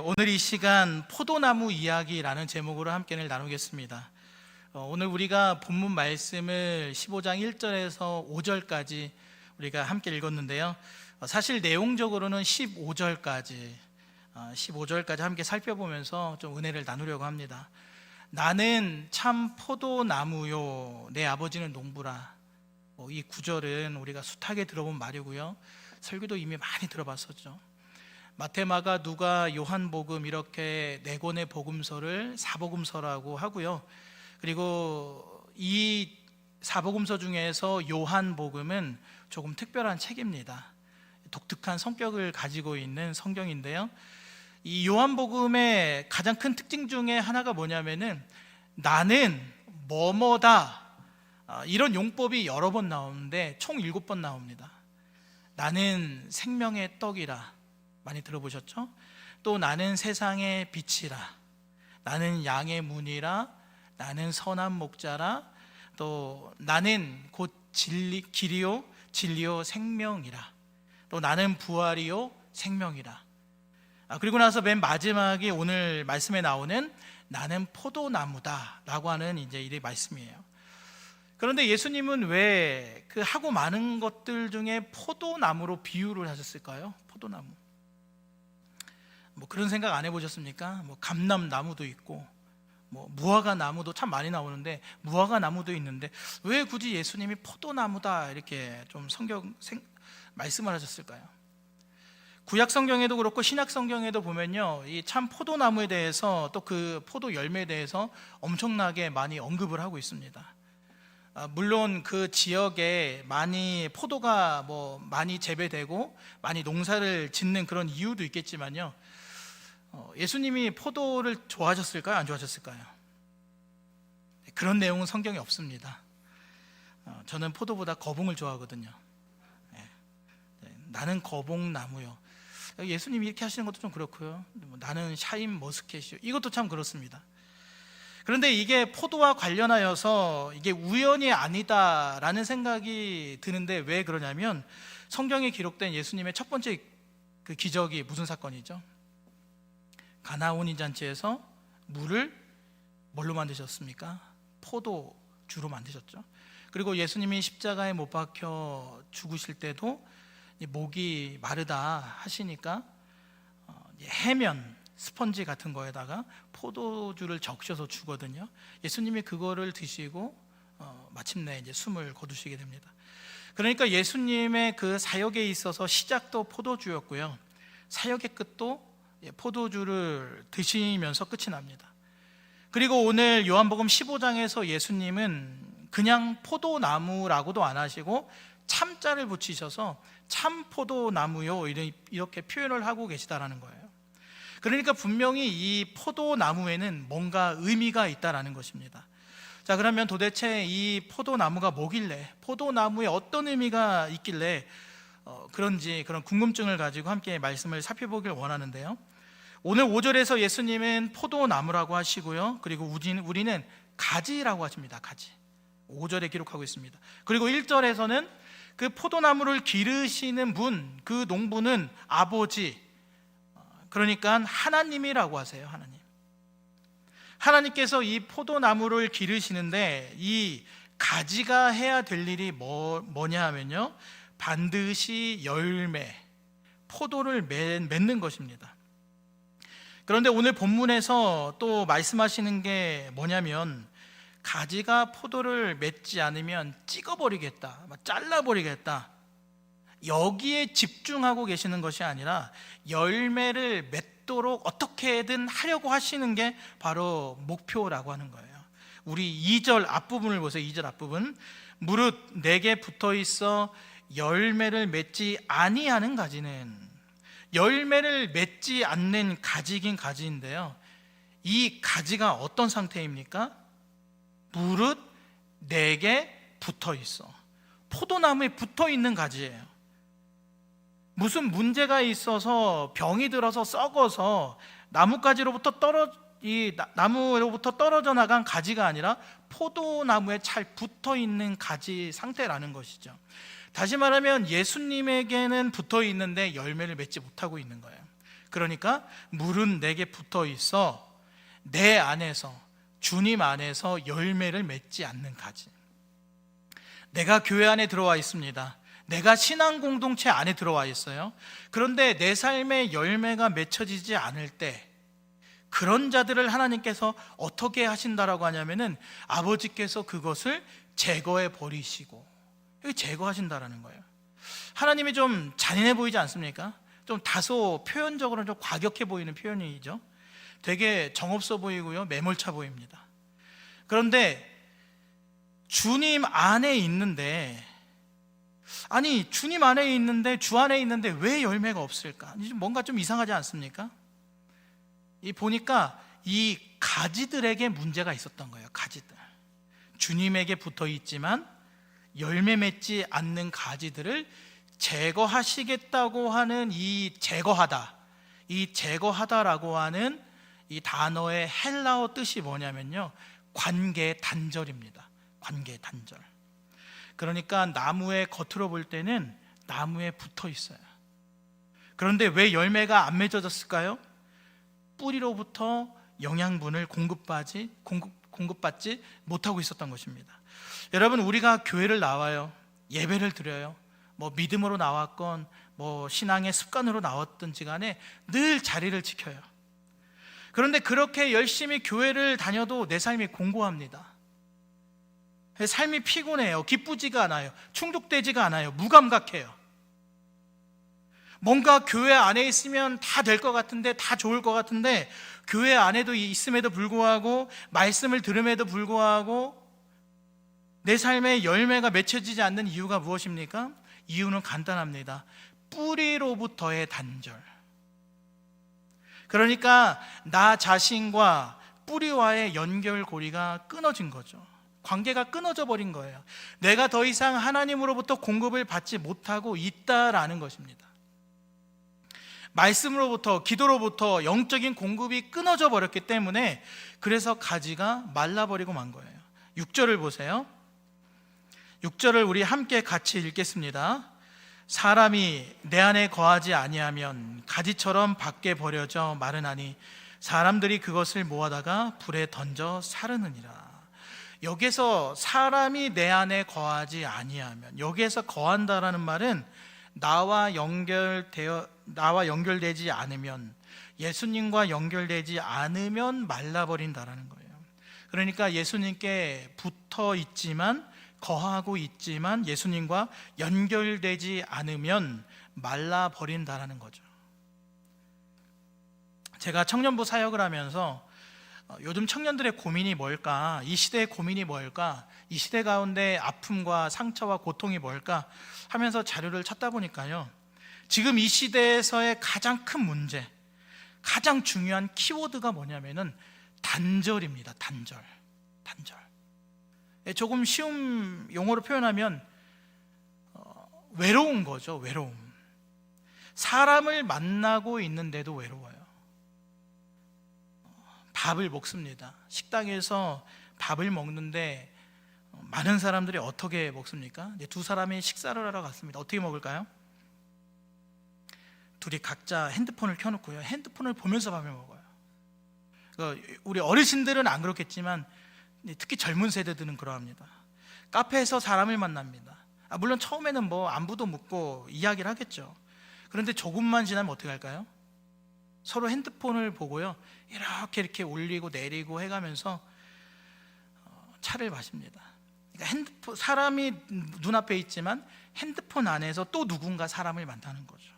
오늘 이 시간 포도나무 이야기라는 제목으로 함께 나누겠습니다. 오늘 우리가 본문 말씀을 15장 1절에서 5절까지 우리가 함께 읽었는데요. 사실 내용적으로는 15절까지 함께 살펴보면서 좀 은혜를 나누려고 합니다. 나는 참 포도나무요 내 아버지는 농부라. 이 구절은 우리가 숱하게 들어본 말이고요. 설교도 이미 많이 들어봤었죠. 마태, 마가, 누가, 요한복음 이렇게 네 권의 복음서를 사복음서라고 하고요. 그리고 이 사복음서 중에서 요한복음은 조금 특별한 책입니다. 독특한 성격을 가지고 있는 성경인데요. 이 요한복음의 가장 큰 특징 중에 하나가 뭐냐면은 나는 뭐뭐다, 이런 용법이 여러 번 나오는데 총 7번 나옵니다. 나는 생명의 떡이라, 많이 들어보셨죠? 또 나는 세상의 빛이라, 나는 양의 문이라, 나는 선한 목자라, 또 나는 곧 길이요 진리요 생명이라, 또 나는 부활이요 생명이라. 그리고 나서 맨 마지막에 오늘 말씀에 나오는 나는 포도나무다 라고 하는 이제 이 말씀이에요. 그런데 예수님은 왜 그 하고 많은 것들 중에 포도나무로 비유를 하셨을까요? 포도나무. 그런 생각 안 해보셨습니까? 감람나무도 있고 무화과 나무도 참 많이 나오는데 무화과 나무도 있는데 왜 굳이 예수님이 포도나무다 이렇게 좀 말씀을 하셨을까요? 구약 성경에도 그렇고 신약 성경에도 보면요, 이 참 포도나무에 대해서 또 그 포도 열매에 대해서 엄청나게 많이 언급을 하고 있습니다. 물론 그 지역에 많이 포도가 많이 재배되고 많이 농사를 짓는 그런 이유도 있겠지만요, 예수님이 포도를 좋아하셨을까요? 안 좋아하셨을까요? 그런 내용은 성경에 없습니다. 저는 포도보다 거봉을 좋아하거든요. 나는 거봉나무요. 예수님이 이렇게 하시는 것도 좀 그렇고요. 나는 샤인 머스켓이요. 이것도 참 그렇습니다. 그런데 이게 포도와 관련하여서 이게 우연이 아니다라는 생각이 드는데 왜 그러냐면 성경에 기록된 예수님의 첫 번째 그 기적이 무슨 사건이죠? 가나 혼인 잔치에서 물을 뭘로 만드셨습니까? 포도주로 만드셨죠. 그리고 예수님이 십자가에 못 박혀 죽으실 때도 목이 마르다 하시니까 해면 스펀지 같은 거에다가 포도주를 적셔서 주거든요. 예수님이 그거를 드시고 마침내 이제 숨을 거두시게 됩니다. 그러니까 예수님의 그 사역에 있어서 시작도 포도주였고요, 사역의 끝도 포도주를 드시면서 끝이 납니다. 그리고 오늘 요한복음 15장에서 예수님은 그냥 포도나무라고도 안 하시고 참자를 붙이셔서 참 포도나무요 이렇게 표현을 하고 계시다라는 거예요. 그러니까 분명히 이 포도나무에는 뭔가 의미가 있다라는 것입니다. 자, 그러면 도대체 이 포도나무가 뭐길래, 포도나무에 어떤 의미가 있길래 그런지 그런 궁금증을 가지고 함께 말씀을 살펴보길 원하는데요. 오늘 5절에서 예수님은 포도나무라고 하시고요, 그리고 우리는 가지라고 하십니다. 가지. 5절에 기록하고 있습니다. 그리고 1절에서는 그 포도나무를 기르시는 분, 그 농부는 아버지, 그러니까 하나님이라고 하세요. 하나님께서 이 포도나무를 기르시는데 이 가지가 해야 될 일이 뭐냐 하면요, 반드시 열매, 포도를 맺는 것입니다. 그런데 오늘 본문에서 또 말씀하시는 게 뭐냐면 가지가 포도를 맺지 않으면 찍어버리겠다, 잘라버리겠다, 여기에 집중하고 계시는 것이 아니라 열매를 맺도록 어떻게든 하려고 하시는 게 바로 목표라고 하는 거예요. 우리 2절 앞부분을 보세요. 2절 앞부분. 무릇 내게 붙어 있어 열매를 맺지 아니하는 가지는, 열매를 맺지 않는 가지긴 가지인데요, 이 가지가 어떤 상태입니까? 무릇 내게 붙어 있어. 포도나무에 붙어 있는 가지예요. 무슨 문제가 있어서 병이 들어서 썩어서 나무로부터 떨어져 나간 가지가 아니라 포도나무에 잘 붙어 있는 가지 상태라는 것이죠. 다시 말하면 예수님에게는 붙어 있는데 열매를 맺지 못하고 있는 거예요. 그러니까 물은 내게 붙어 있어 내 안에서, 주님 안에서 열매를 맺지 않는 가지. 내가 교회 안에 들어와 있습니다. 내가 신앙 공동체 안에 들어와 있어요. 그런데 내 삶의 열매가 맺혀지지 않을 때 그런 자들을 하나님께서 어떻게 하신다라고 하냐면은 아버지께서 그것을 제거해 버리시고, 여기 제거하신다라는 거예요. 하나님이 좀 잔인해 보이지 않습니까? 좀 다소 표현적으로는 좀 과격해 보이는 표현이죠. 되게 정없어 보이고요, 매몰차 보입니다. 그런데 주님 안에 있는데, 아니 주님 안에 있는데, 주 안에 있는데 왜 열매가 없을까? 뭔가 좀 이상하지 않습니까? 보니까 이 가지들에게 문제가 있었던 거예요. 가지들, 주님에게 붙어 있지만 열매 맺지 않는 가지들을 제거하시겠다고 하는 이 제거하다, 이 제거하다라고 하는 이 단어의 헬라어 뜻이 뭐냐면요, 관계 단절입니다. 관계 단절. 그러니까 나무의 겉으로 볼 때는 나무에 붙어 있어요. 그런데 왜 열매가 안 맺어졌을까요? 뿌리로부터 영양분을 공급받지 못하고 있었던 것입니다. 여러분, 우리가 교회를 나와요. 예배를 드려요. 뭐 믿음으로 나왔건 뭐 신앙의 습관으로 나왔든지 간에 늘 자리를 지켜요. 그런데 그렇게 열심히 교회를 다녀도 내 삶이 공고합니다. 삶이 피곤해요. 기쁘지가 않아요. 충족되지가 않아요. 무감각해요. 뭔가 교회 안에 있으면 다 될 것 같은데, 다 좋을 것 같은데, 교회 안에도 있음에도 불구하고, 말씀을 들음에도 불구하고 내 삶에 열매가 맺혀지지 않는 이유가 무엇입니까? 이유는 간단합니다. 뿌리로부터의 단절. 그러니까 나 자신과 뿌리와의 연결고리가 끊어진 거죠. 관계가 끊어져 버린 거예요. 내가 더 이상 하나님으로부터 공급을 받지 못하고 있다라는 것입니다. 말씀으로부터, 기도로부터 영적인 공급이 끊어져 버렸기 때문에, 그래서 가지가 말라버리고 만 거예요. 6절을 보세요. 6절을 우리 함께 같이 읽겠습니다. 사람이 내 안에 거하지 아니하면 가지처럼 밖에 버려져 마르나니 사람들이 그것을 모아다가 불에 던져 사르느니라. 여기서 사람이 내 안에 거하지 아니하면, 여기에서 거한다라는 말은 나와 연결되지 않으면, 예수님과 연결되지 않으면 말라버린다라는 거예요. 그러니까 예수님께 붙어 있지만, 거하고 있지만 예수님과 연결되지 않으면 말라버린다라는 거죠. 제가 청년부 사역을 하면서 요즘 청년들의 고민이 뭘까, 이 시대의 고민이 뭘까, 이 시대 가운데 아픔과 상처와 고통이 뭘까 하면서 자료를 찾다 보니까요, 지금 이 시대에서의 가장 큰 문제, 가장 중요한 키워드가 뭐냐면은 단절입니다. 단절. 조금 쉬운 용어로 표현하면 외로운 거죠. 외로움. 사람을 만나고 있는데도 외로워요. 밥을 먹습니다. 식당에서 밥을 먹는데 많은 사람들이 어떻게 먹습니까? 두 사람이 식사를 하러 갔습니다. 어떻게 먹을까요? 둘이 각자 핸드폰을 켜놓고요, 핸드폰을 보면서 밥을 먹어요. 우리 어르신들은 안 그렇겠지만 특히 젊은 세대들은 그러합니다. 카페에서 사람을 만납니다. 물론 처음에는 뭐 안부도 묻고 이야기를 하겠죠. 그런데 조금만 지나면 어떻게 할까요? 서로 핸드폰을 보고요, 이렇게 올리고 내리고 해가면서 차를 마십니다. 그러니까 사람이 눈앞에 있지만 핸드폰 안에서 또 누군가 사람을 만나는 거죠.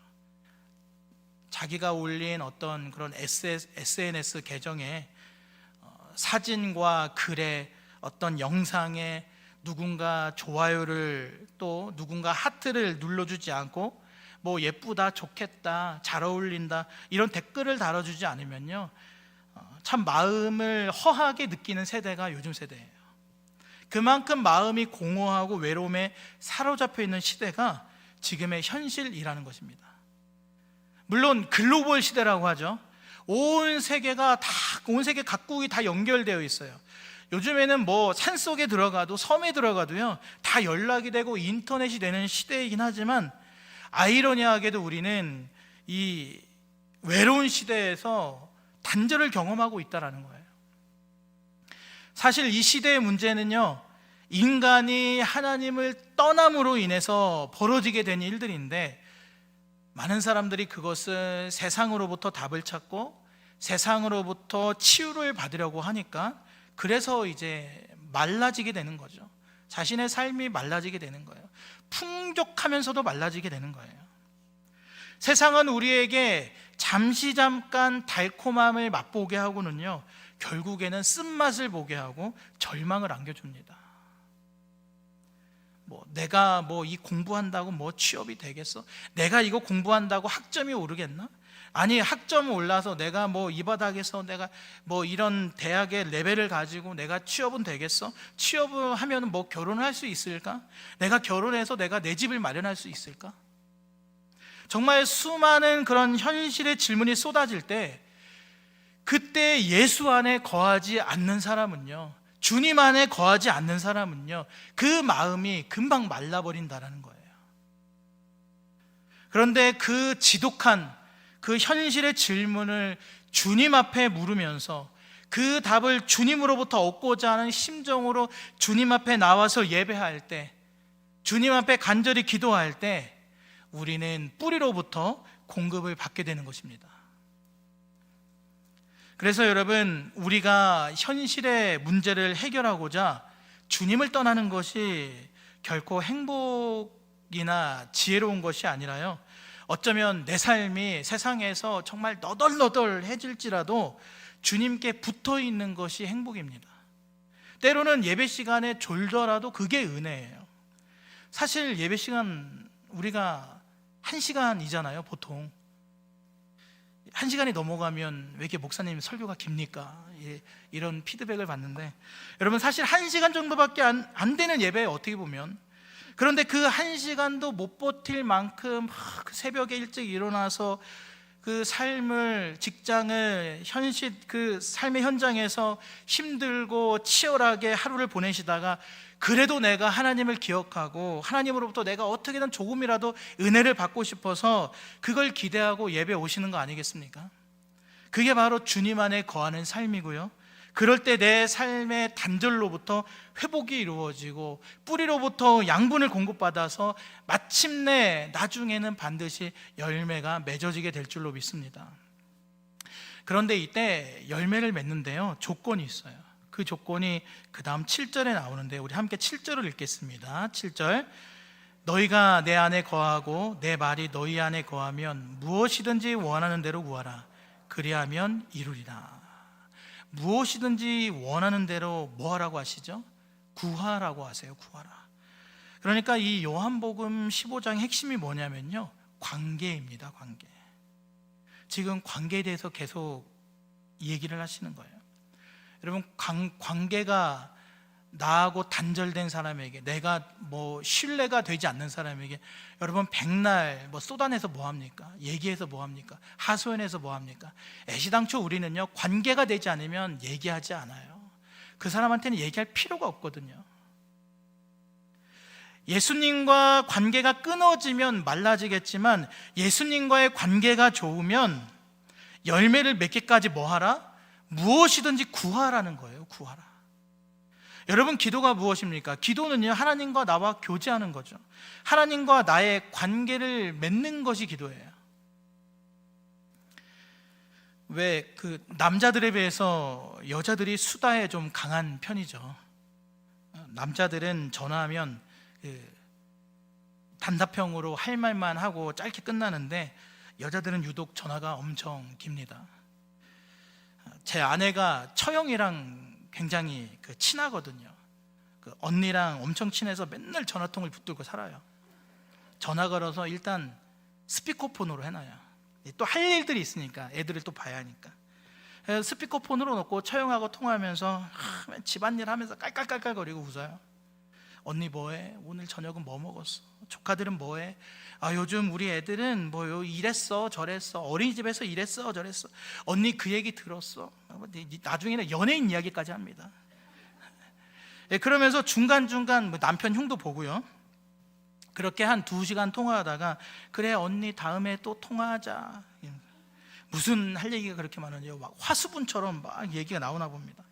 자기가 올린 어떤 그런 SNS 계정에 사진과 글에, 어떤 영상에 누군가 좋아요를, 또 누군가 하트를 눌러주지 않고 뭐 예쁘다, 좋겠다, 잘 어울린다 이런 댓글을 달아주지 않으면요, 참 마음을 허하게 느끼는 세대가 요즘 세대예요. 그만큼 마음이 공허하고 외로움에 사로잡혀 있는 시대가 지금의 현실이라는 것입니다. 물론 글로벌 시대라고 하죠. 온 세계 각국이 다 연결되어 있어요. 요즘에는 뭐 산속에 들어가도, 섬에 들어가도요, 다 연락이 되고 인터넷이 되는 시대이긴 하지만, 아이러니하게도 우리는 이 외로운 시대에서 단절을 경험하고 있다는 거예요. 사실 이 시대의 문제는요, 인간이 하나님을 떠남으로 인해서 벌어지게 된 일들인데, 많은 사람들이 그것을 세상으로부터 답을 찾고 세상으로부터 치유를 받으려고 하니까, 그래서 이제 말라지게 되는 거죠. 자신의 삶이 말라지게 되는 거예요. 풍족하면서도 말라지게 되는 거예요. 세상은 우리에게 잠시 잠깐 달콤함을 맛보게 하고는요, 결국에는 쓴맛을 보게 하고 절망을 안겨줍니다. 내가 이 공부한다고 취업이 되겠어? 내가 이거 공부한다고 학점이 오르겠나? 아니, 학점 올라서 내가 이 바닥에서 내가 이런 대학의 레벨을 가지고 내가 취업은 되겠어? 취업을 하면 결혼을 할 수 있을까? 내가 결혼해서 내가 내 집을 마련할 수 있을까? 정말 수많은 그런 현실의 질문이 쏟아질 때, 그때 예수 안에 거하지 않는 사람은요, 주님 안에 거하지 않는 사람은요, 그 마음이 금방 말라버린다라는 거예요. 그런데 그 지독한 그 현실의 질문을 주님 앞에 물으면서 그 답을 주님으로부터 얻고자 하는 심정으로 주님 앞에 나와서 예배할 때, 주님 앞에 간절히 기도할 때, 우리는 뿌리로부터 공급을 받게 되는 것입니다. 그래서 여러분, 우리가 현실의 문제를 해결하고자 주님을 떠나는 것이 결코 행복이나 지혜로운 것이 아니라요, 어쩌면 내 삶이 세상에서 정말 너덜너덜해질지라도 주님께 붙어있는 것이 행복입니다. 때로는 예배 시간에 졸더라도 그게 은혜예요. 사실 예배 시간 우리가 1시간이잖아요. 보통 1시간이 넘어가면 왜 이렇게 목사님 설교가 깁니까? 이런 피드백을 받는데, 여러분, 사실 1시간 정도밖에 안 되는 예배예요, 어떻게 보면. 그런데 그 1시간도 못 버틸 만큼 그 새벽에 일찍 일어나서 그 삶을, 직장을, 현실, 그 삶의 현장에서 힘들고 치열하게 하루를 보내시다가, 그래도 내가 하나님을 기억하고 하나님으로부터 내가 어떻게든 조금이라도 은혜를 받고 싶어서 그걸 기대하고 예배 오시는 거 아니겠습니까? 그게 바로 주님 안에 거하는 삶이고요, 그럴 때 내 삶의 단절로부터 회복이 이루어지고 뿌리로부터 양분을 공급받아서 마침내 나중에는 반드시 열매가 맺어지게 될 줄로 믿습니다. 그런데 이때 열매를 맺는데요, 조건이 있어요. 그 조건이 그 다음 7절에 나오는데, 우리 함께 7절을 읽겠습니다. 7절, 너희가 내 안에 거하고 내 말이 너희 안에 거하면 무엇이든지 원하는 대로 구하라. 그리하면 이루리라. 무엇이든지 원하는 대로 뭐 하라고 하시죠? 구하라고 하세요. 구하라. 그러니까 이 요한복음 15장 핵심이 뭐냐면요, 관계입니다. 관계. 지금 관계에 대해서 계속 얘기를 하시는 거예요. 여러분, 관계가 나하고 단절된 사람에게, 내가 신뢰가 되지 않는 사람에게, 여러분, 백날 쏟아내서 뭐합니까? 얘기해서 뭐합니까? 하소연해서 뭐합니까? 애시당초 우리는요, 관계가 되지 않으면 얘기하지 않아요. 그 사람한테는 얘기할 필요가 없거든요. 예수님과 관계가 끊어지면 말라지겠지만, 예수님과의 관계가 좋으면 열매를 맺기까지 뭐하라? 무엇이든지 구하라는 거예요. 구하라. 여러분, 기도가 무엇입니까? 기도는요, 하나님과 나와 교제하는 거죠. 하나님과 나의 관계를 맺는 것이 기도예요. 왜 남자들에 비해서 여자들이 수다에 좀 강한 편이죠. 남자들은 전화하면 단답형으로 할 말만 하고 짧게 끝나는데, 여자들은 유독 전화가 엄청 깁니다. 제 아내가 처형이랑 굉장히 친하거든요. 언니랑 엄청 친해서 맨날 전화통을 붙들고 살아요. 전화 걸어서 일단 스피커폰으로 해놔요. 또 할 일들이 있으니까, 애들을 또 봐야 하니까. 스피커폰으로 놓고 처형하고 통화하면서 집안일 하면서 깔깔깔깔거리고 웃어요. 언니 뭐해? 오늘 저녁은 뭐 먹었어? 조카들은 뭐해? 요즘 우리 애들은 이랬어 저랬어, 어린이집에서 이랬어 저랬어, 언니 그 얘기 들었어. 나중에는 연예인 이야기까지 합니다. 그러면서 중간중간 남편 흉도 보고요. 그렇게 한 2시간 통화하다가, 그래 언니 다음에 또 통화하자. 무슨 할 얘기가 그렇게 많은지요? 막 화수분처럼 막 얘기가 나오나 봅니다.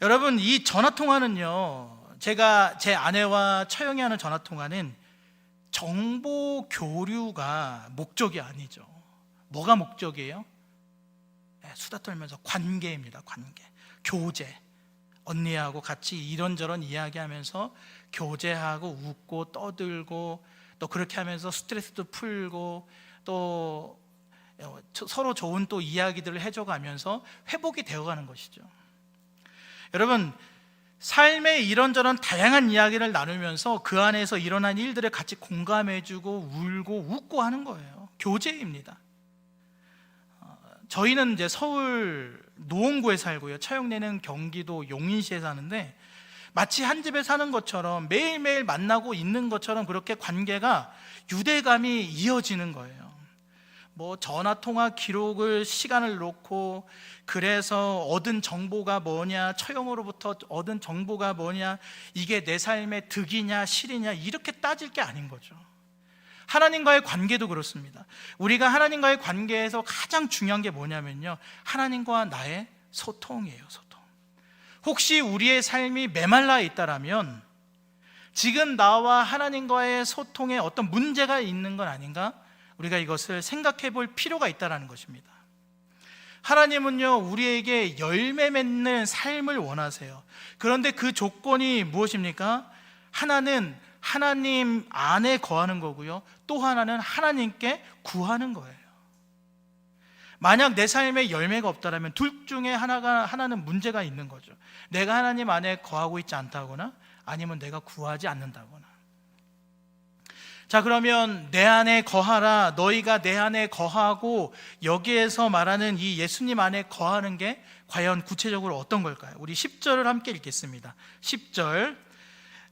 여러분, 이 전화통화는요, 제가 제 아내와 처형이 하는 전화통화는 정보 교류가 목적이 아니죠. 뭐가 목적이에요? 수다 떨면서 관계입니다. 관계, 교제. 언니하고 같이 이런저런 이야기하면서 교제하고 웃고 떠들고, 또 그렇게 하면서 스트레스도 풀고, 또 서로 좋은 또 이야기들을 해줘가면서 회복이 되어가는 것이죠. 여러분, 삶의 이런저런 다양한 이야기를 나누면서 그 안에서 일어난 일들을 같이 공감해주고 울고 웃고 하는 거예요. 교제입니다. 저희는 이제 서울 노원구에 살고요, 처형네는 경기도 용인시에 사는데, 마치 한 집에 사는 것처럼 매일매일 만나고 있는 것처럼 그렇게 관계가 유대감이 이어지는 거예요. 뭐 전화통화 기록을 시간을 놓고, 그래서 얻은 정보가 뭐냐, 처형으로부터 얻은 정보가 뭐냐, 이게 내 삶의 득이냐 실이냐 이렇게 따질 게 아닌 거죠. 하나님과의 관계도 그렇습니다. 우리가 하나님과의 관계에서 가장 중요한 게 뭐냐면요, 하나님과 나의 소통이에요. 소통. 혹시 우리의 삶이 메말라 있다라면 지금 나와 하나님과의 소통에 어떤 문제가 있는 건 아닌가? 우리가 이것을 생각해 볼 필요가 있다는 것입니다. 하나님은요, 우리에게 열매 맺는 삶을 원하세요. 그런데 그 조건이 무엇입니까? 하나는 하나님 안에 거하는 거고요, 또 하나는 하나님께 구하는 거예요. 만약 내 삶에 열매가 없다면 둘 중에 하나는 문제가 있는 거죠. 내가 하나님 안에 거하고 있지 않다거나, 아니면 내가 구하지 않는다거나. 자, 그러면 내 안에 거하라, 너희가 내 안에 거하고, 여기에서 말하는 이 예수님 안에 거하는 게 과연 구체적으로 어떤 걸까요? 우리 10절을 함께 읽겠습니다. 10절,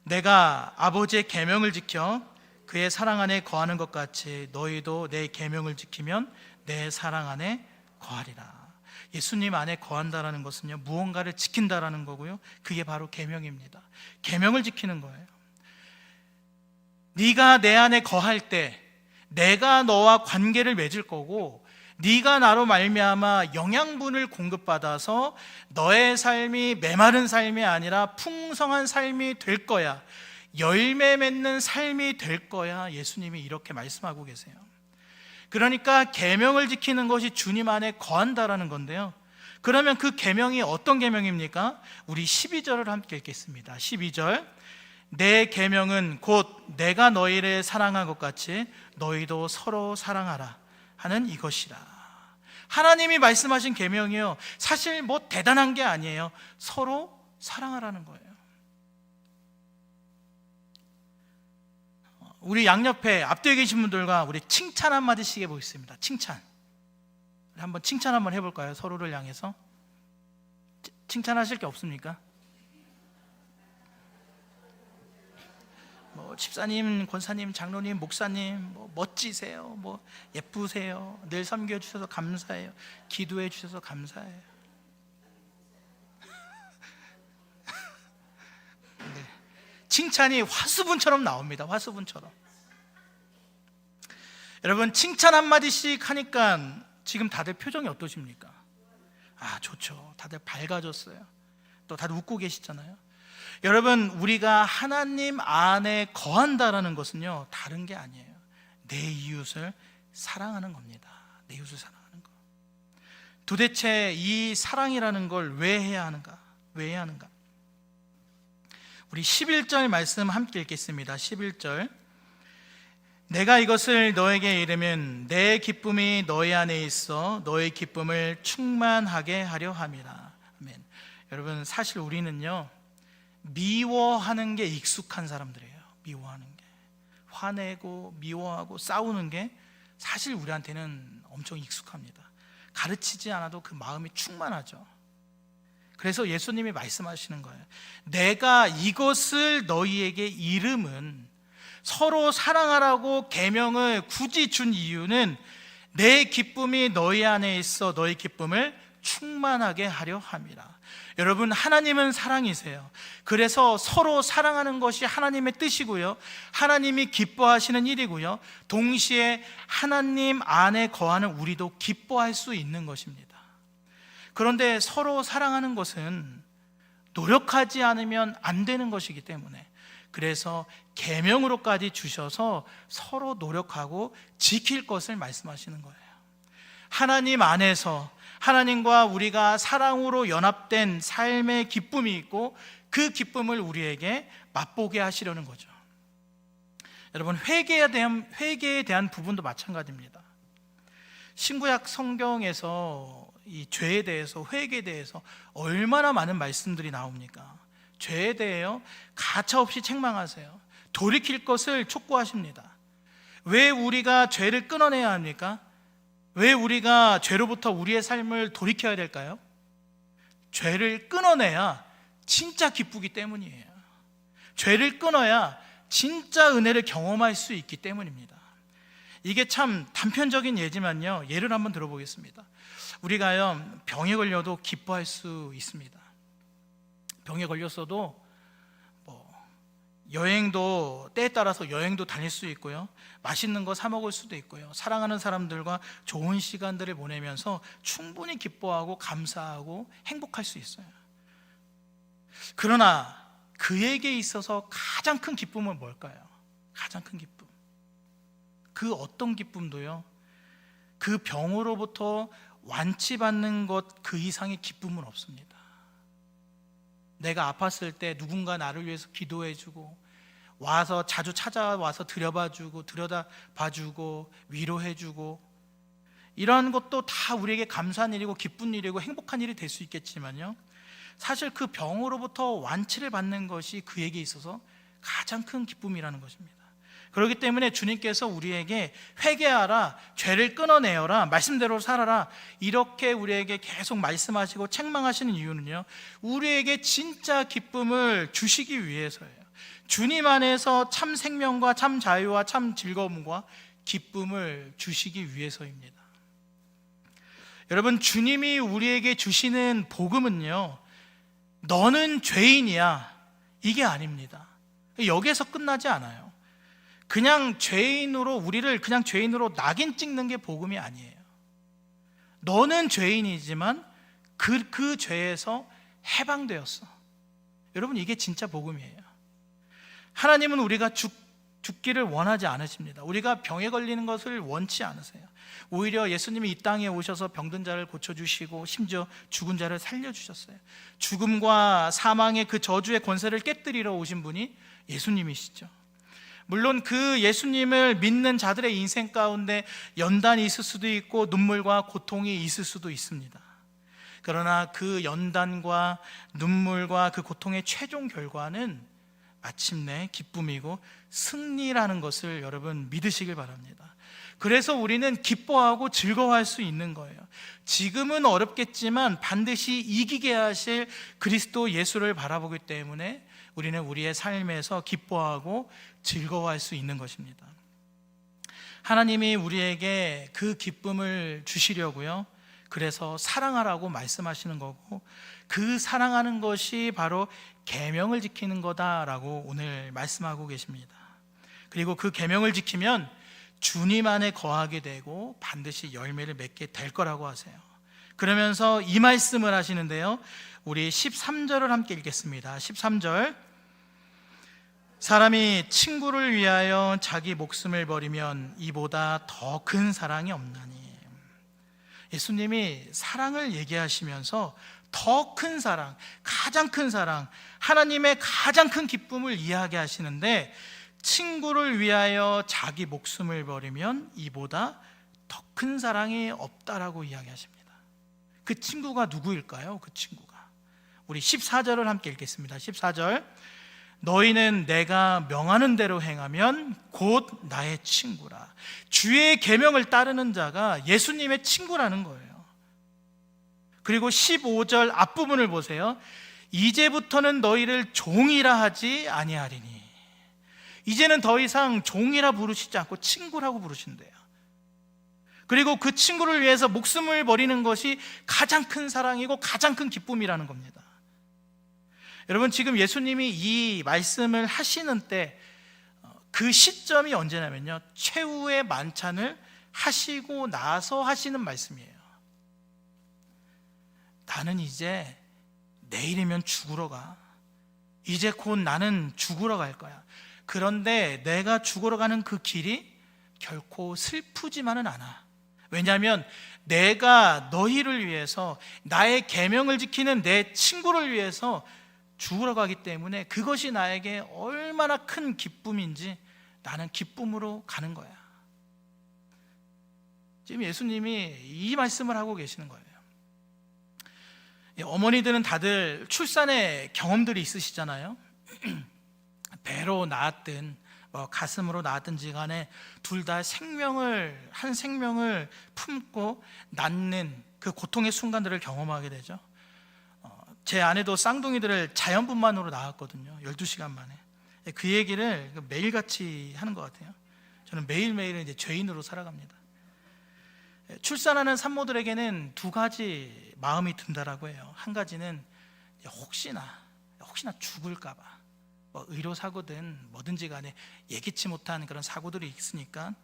내가 아버지의 계명을 지켜 그의 사랑 안에 거하는 것 같이 너희도 내 계명을 지키면 내 사랑 안에 거하리라. 예수님 안에 거한다라는 것은요, 무언가를 지킨다라는 거고요, 그게 바로 계명입니다. 계명을 지키는 거예요. 네가 내 안에 거할 때 내가 너와 관계를 맺을 거고, 네가 나로 말미암아 영양분을 공급받아서 너의 삶이 메마른 삶이 아니라 풍성한 삶이 될 거야, 열매 맺는 삶이 될 거야. 예수님이 이렇게 말씀하고 계세요. 그러니까 계명을 지키는 것이 주님 안에 거한다라는 건데요, 그러면 그 계명이 어떤 계명입니까? 우리 12절을 함께 읽겠습니다. 12절, 내 계명은 곧 내가 너희를 사랑한 것 같이 너희도 서로 사랑하라 하는 이것이라. 하나님이 말씀하신 계명이요, 사실 뭐 대단한 게 아니에요. 서로 사랑하라는 거예요. 우리 양옆에 앞뒤에 계신 분들과 우리 칭찬 한마디씩 해보겠습니다. 칭찬. 한번 칭찬 한번 해볼까요? 서로를 향해서. 칭찬하실 게 없습니까? 뭐 집사님, 권사님, 장로님, 목사님, 뭐 멋지세요, 뭐 예쁘세요, 늘 섬겨주셔서 감사해요, 기도해 주셔서 감사해요. 네. 칭찬이 화수분처럼 나옵니다. 화수분처럼. 여러분, 칭찬 한마디씩 하니까 지금 다들 표정이 어떠십니까? 아, 좋죠. 다들 밝아졌어요. 또 다들 웃고 계시잖아요. 여러분, 우리가 하나님 안에 거한다라는 것은요, 다른 게 아니에요. 내 이웃을 사랑하는 겁니다. 내 이웃을 사랑하는 거. 도대체 이 사랑이라는 걸 왜 해야 하는가? 왜 해야 하는가? 우리 11절 말씀 함께 읽겠습니다. 11절, 내가 이것을 너에게 이르면 내 기쁨이 너희 안에 있어 너희 기쁨을 충만하게 하려 함이라. 아멘. 여러분, 사실 우리는요, 미워하는 게 익숙한 사람들이에요. 미워하는 게, 화내고 미워하고 싸우는 게 사실 우리한테는 엄청 익숙합니다. 가르치지 않아도 그 마음이 충만하죠. 그래서 예수님이 말씀하시는 거예요. 내가 이것을 너희에게 이름은, 서로 사랑하라고 계명을 굳이 준 이유는 내 기쁨이 너희 안에 있어 너희 기쁨을 충만하게 하려 함이라. 여러분, 하나님은 사랑이세요. 그래서 서로 사랑하는 것이 하나님의 뜻이고요, 하나님이 기뻐하시는 일이고요, 동시에 하나님 안에 거하는 우리도 기뻐할 수 있는 것입니다. 그런데 서로 사랑하는 것은 노력하지 않으면 안 되는 것이기 때문에, 그래서 계명으로까지 주셔서 서로 노력하고 지킬 것을 말씀하시는 거예요. 하나님 안에서 하나님과 우리가 사랑으로 연합된 삶의 기쁨이 있고, 그 기쁨을 우리에게 맛보게 하시려는 거죠. 여러분, 회개에 대한 부분도 마찬가지입니다. 신구약 성경에서 이 죄에 대해서, 회개에 대해서 얼마나 많은 말씀들이 나옵니까? 죄에 대해요, 가차없이 책망하세요. 돌이킬 것을 촉구하십니다. 왜 우리가 죄를 끊어내야 합니까? 왜 우리가 죄로부터 우리의 삶을 돌이켜야 될까요? 죄를 끊어내야 진짜 기쁘기 때문이에요. 죄를 끊어야 진짜 은혜를 경험할 수 있기 때문입니다. 이게 참 단편적인 예지만요, 예를 한번 들어보겠습니다. 우리가요, 병에 걸려도 기뻐할 수 있습니다. 병에 걸렸어도 여행도, 때에 따라서 여행도 다닐 수 있고요, 맛있는 거 사 먹을 수도 있고요, 사랑하는 사람들과 좋은 시간들을 보내면서 충분히 기뻐하고 감사하고 행복할 수 있어요. 그러나 그에게 있어서 가장 큰 기쁨은 뭘까요? 가장 큰 기쁨, 그 어떤 기쁨도요, 그 병으로부터 완치받는 것 그 이상의 기쁨은 없습니다. 내가 아팠을 때 누군가 나를 위해서 기도해주고, 와서 자주 찾아와서 들여다봐주고 위로해주고, 이런 것도 다 우리에게 감사한 일이고 기쁜 일이고 행복한 일이 될 수 있겠지만요, 사실 그 병으로부터 완치를 받는 것이 그에게 있어서 가장 큰 기쁨이라는 것입니다. 그렇기 때문에 주님께서 우리에게 회개하라, 죄를 끊어내어라, 말씀대로 살아라, 이렇게 우리에게 계속 말씀하시고 책망하시는 이유는요, 우리에게 진짜 기쁨을 주시기 위해서예요. 주님 안에서 참 생명과 참 자유와 참 즐거움과 기쁨을 주시기 위해서입니다. 여러분, 주님이 우리에게 주시는 복음은요, 너는 죄인이야, 이게 아닙니다. 여기에서 끝나지 않아요. 그냥 죄인으로, 우리를 그냥 죄인으로 낙인 찍는 게 복음이 아니에요. 너는 죄인이지만 그 죄에서 해방되었어. 여러분, 이게 진짜 복음이에요. 하나님은 우리가 죽기를 원하지 않으십니다. 우리가 병에 걸리는 것을 원치 않으세요. 오히려 예수님이 이 땅에 오셔서 병든 자를 고쳐주시고, 심지어 죽은 자를 살려주셨어요. 죽음과 사망의 그 저주의 권세를 깨뜨리러 오신 분이 예수님이시죠. 물론 그 예수님을 믿는 자들의 인생 가운데 연단이 있을 수도 있고 눈물과 고통이 있을 수도 있습니다. 그러나 그 연단과 눈물과 그 고통의 최종 결과는 마침내 기쁨이고 승리라는 것을 여러분 믿으시길 바랍니다. 그래서 우리는 기뻐하고 즐거워할 수 있는 거예요. 지금은 어렵겠지만 반드시 이기게 하실 그리스도 예수를 바라보기 때문에 우리는 우리의 삶에서 기뻐하고 즐거워할 수 있는 것입니다. 하나님이 우리에게 그 기쁨을 주시려고요, 그래서 사랑하라고 말씀하시는 거고, 그 사랑하는 것이 바로 계명을 지키는 거다라고 오늘 말씀하고 계십니다. 그리고 그 계명을 지키면 주님 안에 거하게 되고 반드시 열매를 맺게 될 거라고 하세요. 그러면서 이 말씀을 하시는데요, 우리 13절을 함께 읽겠습니다. 13절, 사람이 친구를 위하여 자기 목숨을 버리면 이보다 더 큰 사랑이 없나니. 예수님이 사랑을 얘기하시면서 더 큰 사랑, 가장 큰 사랑, 하나님의 가장 큰 기쁨을 이야기하시는데, 친구를 위하여 자기 목숨을 버리면 이보다 더 큰 사랑이 없다라고 이야기하십니다. 그 친구가 누구일까요? 그 친구가, 우리 14절을 함께 읽겠습니다. 14절, 너희는 내가 명하는 대로 행하면 곧 나의 친구라. 주의 계명을 따르는 자가 예수님의 친구라는 거예요. 그리고 15절 앞부분을 보세요. 이제부터는 너희를 종이라 하지 아니하리니. 이제는 더 이상 종이라 부르시지 않고 친구라고 부르신대요. 그리고 그 친구를 위해서 목숨을 버리는 것이 가장 큰 사랑이고 가장 큰 기쁨이라는 겁니다. 여러분, 지금 예수님이 이 말씀을 하시는 때 그 시점이 언제냐면요, 최후의 만찬을 하시고 나서 하시는 말씀이에요. 나는 이제 내일이면 죽으러 가. 이제 곧 나는 죽으러 갈 거야. 그런데 내가 죽으러 가는 그 길이 결코 슬프지만은 않아. 왜냐하면 내가 너희를 위해서, 나의 계명을 지키는 내 친구를 위해서 죽으러 가기 때문에 그것이 나에게 얼마나 큰 기쁨인지 나는 기쁨으로 가는 거야. 지금 예수님이 이 말씀을 하고 계시는 거예요. 어머니들은 다들 출산의 경험들이 있으시잖아요. 배로 낳았든 가슴으로 낳았든지 간에 둘 다 한 생명을 품고 낳는 그 고통의 순간들을 경험하게 되죠. 제 아내도 쌍둥이들을 자연분만으로 낳았거든요. 12시간 만에. 그 얘기를 매일같이 하는 것 같아요. 저는 매일매일 이제 죄인으로 살아갑니다. 출산하는 산모들에게는 두 가지 마음이 든다라고 해요. 한 가지는 혹시나 죽을까 봐, 의료사고든 뭐든지 간에 예기치 못한 그런 사고들이 있으니까,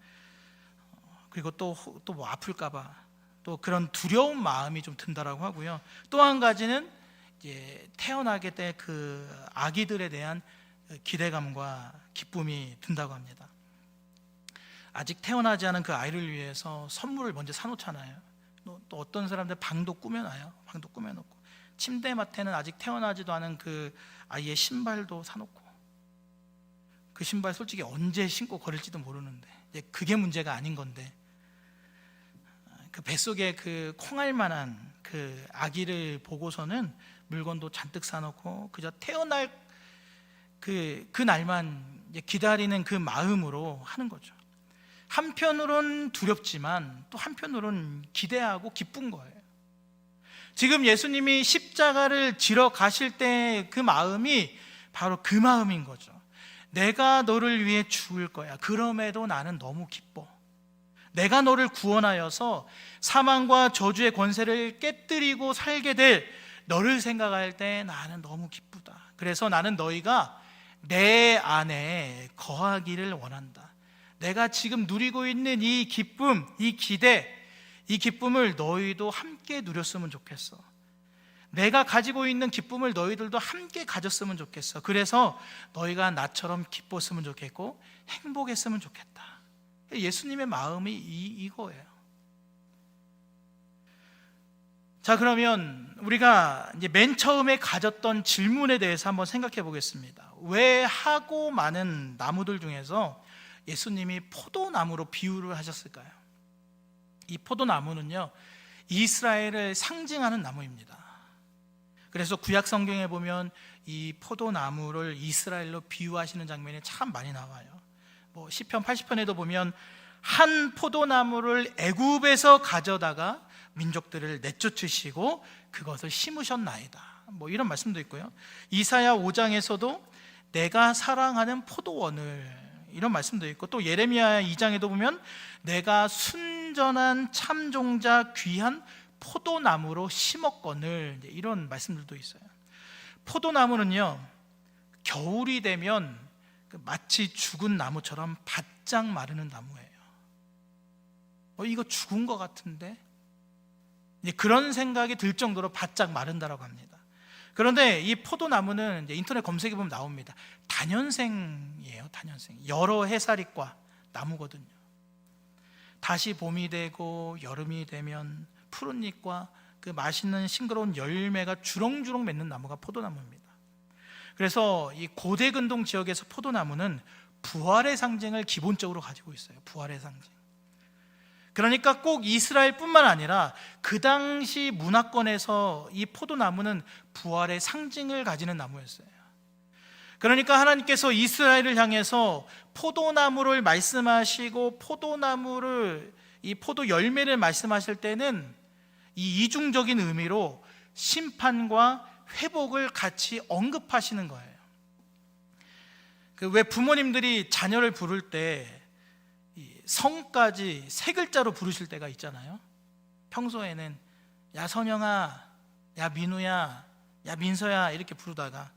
그리고 또 뭐 아플까 봐, 또 그런 두려운 마음이 좀 든다라고 하고요. 또 한 가지는 이제 태어나게 될 그 아기들에 대한 기대감과 기쁨이 든다고 합니다. 아직 태어나지 않은 그 아이를 위해서 선물을 먼저 사놓잖아요. 또 어떤 사람들 방도 꾸며놔요. 방도 꾸며놓고, 침대맡에는 아직 태어나지도 않은 그 아이의 신발도 사놓고, 그 신발 솔직히 언제 신고 걸을지도 모르는데, 이제 그게 문제가 아닌 건데, 그 뱃속에 그 콩알만한 그 아기를 보고서는 물건도 잔뜩 사놓고 그저 태어날 그 날만 기다리는 그 마음으로 하는 거죠. 한편으론 두렵지만 또 한편으론 기대하고 기쁜 거예요. 지금 예수님이 십자가를 지러 가실 때 그 마음이 바로 그 마음인 거죠. 내가 너를 위해 죽을 거야. 그럼에도 나는 너무 기뻐. 내가 너를 구원하여서 사망과 저주의 권세를 깨뜨리고 살게 될 너를 생각할 때 나는 너무 기쁘다. 그래서 나는 너희가 내 안에 거하기를 원한다. 내가 지금 누리고 있는 이 기쁨, 이 기대, 이 기쁨을 너희도 함께 누렸으면 좋겠어. 내가 가지고 있는 기쁨을 너희들도 함께 가졌으면 좋겠어. 그래서 너희가 나처럼 기뻤으면 좋겠고 행복했으면 좋겠다. 예수님의 마음이 이거예요. 자, 그러면 우리가 이제 맨 처음에 가졌던 질문에 대해서 한번 생각해 보겠습니다. 왜 하고 많은 나무들 중에서 예수님이 포도나무로 비유를 하셨을까요? 이 포도나무는요, 이스라엘을 상징하는 나무입니다. 그래서 구약 성경에 보면 이 포도나무를 이스라엘로 비유하시는 장면이 참 많이 나와요. 시편 80편에도 보면 한 포도나무를 애굽에서 가져다가 민족들을 내쫓으시고 그것을 심으셨나이다, 이런 말씀도 있고요. 이사야 5장에서도 내가 사랑하는 포도원을, 이런 말씀도 있고, 또 예레미야 2장에도 보면 내가 순전한 참종자 귀한 포도나무로 심었거늘, 이런 말씀들도 있어요. 포도나무는요, 겨울이 되면 마치 죽은 나무처럼 바짝 마르는 나무예요. 이거 죽은 것 같은데? 그런 생각이 들 정도로 바짝 마른다라고 합니다. 그런데 이 포도나무는 이제 인터넷 검색해 보면 나옵니다. 다년생이에요. 다년생. 여러 해살잇과 나무거든요. 다시 봄이 되고 여름이 되면 푸른 잎과 그 맛있는 싱그러운 열매가 주렁주렁 맺는 나무가 포도나무입니다. 그래서 이 고대 근동 지역에서 포도나무는 부활의 상징을 기본적으로 가지고 있어요. 부활의 상징. 그러니까 꼭 이스라엘뿐만 아니라 그 당시 문화권에서 이 포도나무는 부활의 상징을 가지는 나무였어요. 그러니까 하나님께서 이스라엘을 향해서 포도나무를 말씀하시고 이 포도 열매를 말씀하실 때는 이 이중적인 의미로 심판과 회복을 같이 언급하시는 거예요. 왜 부모님들이 자녀를 부를 때 성까지 세 글자로 부르실 때가 있잖아요. 평소에는 야 선영아, 야 민우야, 야 민서야 이렇게 부르다가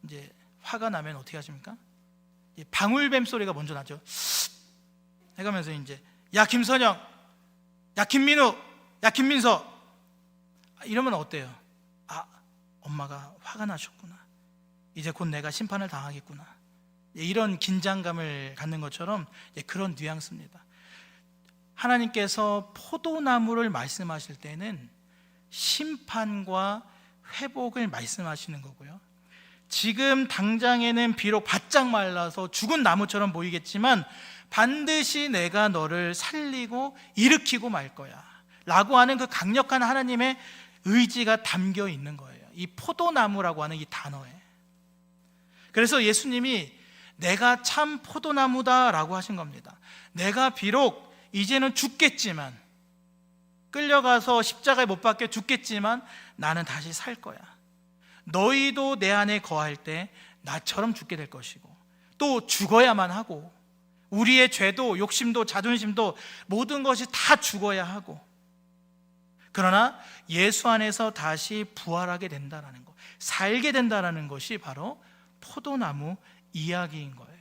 이제 화가 나면 어떻게 하십니까? 방울뱀 소리가 먼저 나죠. 해가면서 이제 야 김선영, 야 김민우, 야 김민서 이러면 어때요? 아, 엄마가 화가 나셨구나. 이제 곧 내가 심판을 당하겠구나. 이런 긴장감을 갖는 것처럼 그런 뉘앙스입니다. 하나님께서 포도나무를 말씀하실 때는 심판과 회복을 말씀하시는 거고요. 지금 당장에는 비록 바짝 말라서 죽은 나무처럼 보이겠지만 반드시 내가 너를 살리고 일으키고 말 거야 라고 하는 그 강력한 하나님의 의지가 담겨 있는 거예요. 이 포도나무라고 하는 이 단어에. 그래서 예수님이 내가 참 포도나무다 라고 하신 겁니다. 내가 비록 이제는 죽겠지만, 끌려가서 십자가에 못 박혀 죽겠지만 나는 다시 살 거야. 너희도 내 안에 거할 때 나처럼 죽게 될 것이고 또 죽어야만 하고, 우리의 죄도 욕심도 자존심도 모든 것이 다 죽어야 하고, 그러나 예수 안에서 다시 부활하게 된다라는 것, 살게 된다라는 것이 바로 포도나무 이야기인 거예요.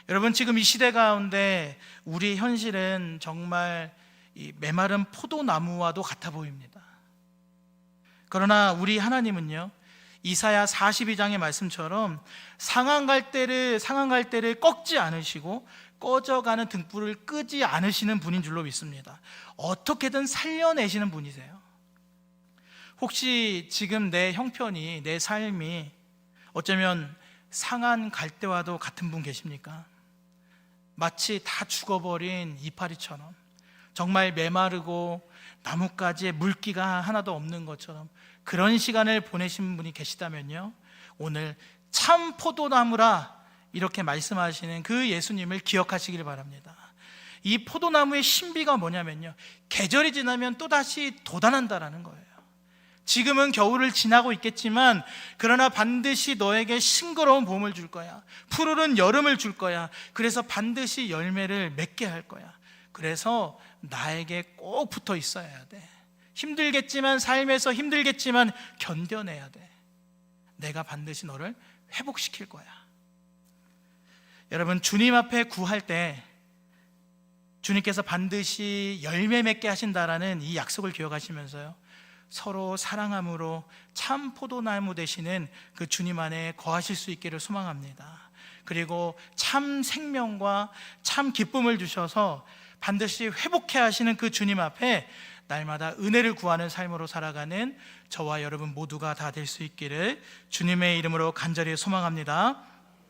여러분, 지금 이 시대 가운데 우리 현실은 정말 이 메마른 포도나무와도 같아 보입니다. 그러나 우리 하나님은요, 이사야 42장의 말씀처럼 상한 갈대를 꺾지 않으시고 꺼져가는 등불을 끄지 않으시는 분인 줄로 믿습니다. 어떻게든 살려내시는 분이세요. 혹시 지금 내 형편이, 내 삶이 어쩌면 상한 갈대와도 같은 분 계십니까? 마치 다 죽어버린 이파리처럼, 정말 메마르고 나뭇가지에 물기가 하나도 없는 것처럼 그런 시간을 보내신 분이 계시다면요, 오늘 참 포도나무라 이렇게 말씀하시는 그 예수님을 기억하시길 바랍니다. 이 포도나무의 신비가 뭐냐면요, 계절이 지나면 또다시 돋아난다라는 거예요. 지금은 겨울을 지나고 있겠지만 그러나 반드시 너에게 싱그러운 봄을 줄 거야. 푸르른 여름을 줄 거야. 그래서 반드시 열매를 맺게 할 거야. 그래서 나에게 꼭 붙어 있어야 돼. 힘들겠지만, 삶에서 힘들겠지만 견뎌내야 돼. 내가 반드시 너를 회복시킬 거야. 여러분, 주님 앞에 구할 때 주님께서 반드시 열매 맺게 하신다라는 이 약속을 기억하시면서요, 서로 사랑함으로 참 포도나무 되시는 그 주님 안에 거하실 수 있기를 소망합니다. 그리고 참 생명과 참 기쁨을 주셔서 반드시 회복해 하시는 그 주님 앞에 날마다 은혜를 구하는 삶으로 살아가는 저와 여러분 모두가 다 될 수 있기를 주님의 이름으로 간절히 소망합니다.